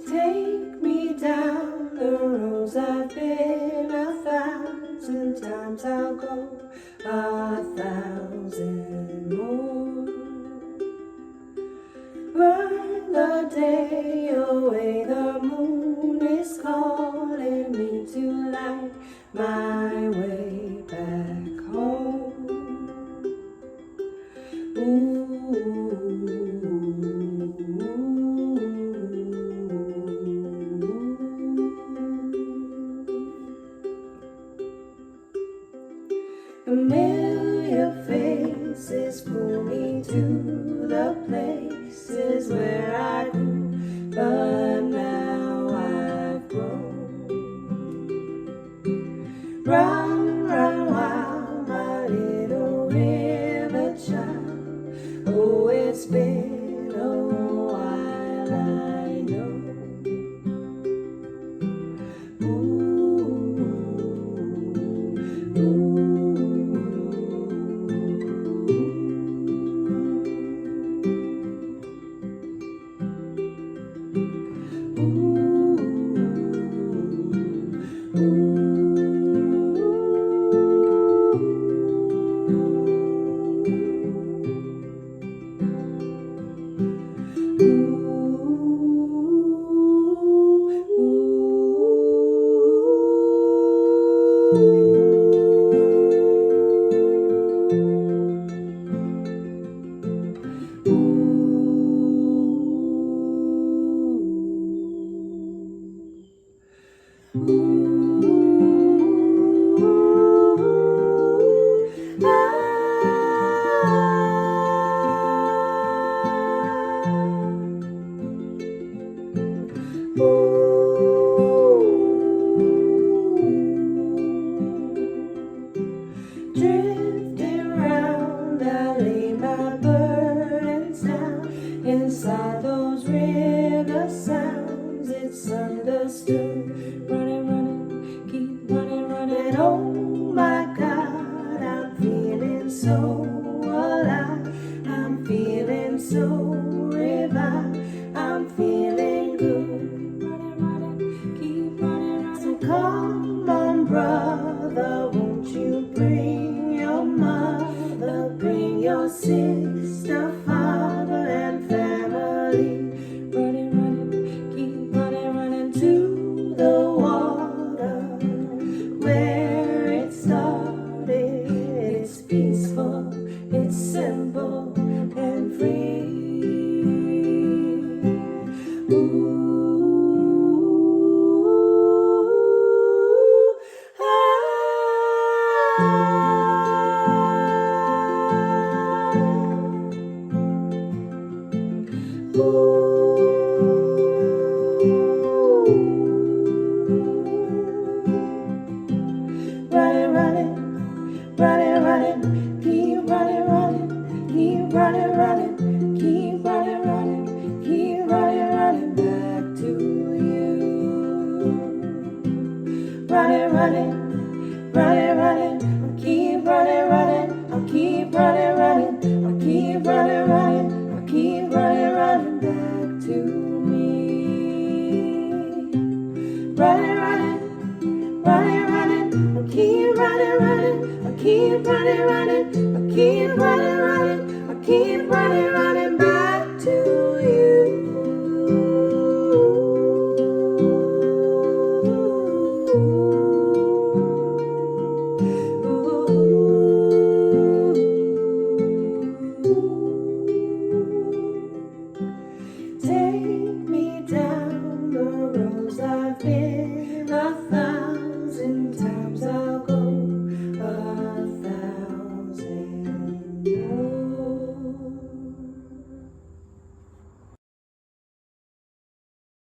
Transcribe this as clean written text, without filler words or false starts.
Take me down the roads I've been 1,000 times. I'll go 1,000 more. Burn the day away, the moon is calling me to light my way back home. Familiar faces pull me to the places where I grew, but now I've grown. Run, run, wild, my little river child. Oh, it's been a while, I know. Drifting round, I lay my burdens down. Inside those river sounds, it's understood. Running, running, keep running, running. Oh my God, I'm feeling so alive. I'm feeling so revived. I'm feeling good. Running, running, keep running, running. So come on, brother, won't you bring your mother, bring your sister, father, and family. Running, running, keep running, running to the water where it started. It's peaceful, it's simple and free. Running, running, running, running, keep running, running, keep running, running, keep running, running, keep running, running back to you. Running, running, running, running, I'll keep running, running, I'll keep running, running, I'll keep running, running, I'll keep running, running back to me. Running, running, running, running, I'll keep running, running, I'll keep running, running, I'll keep running.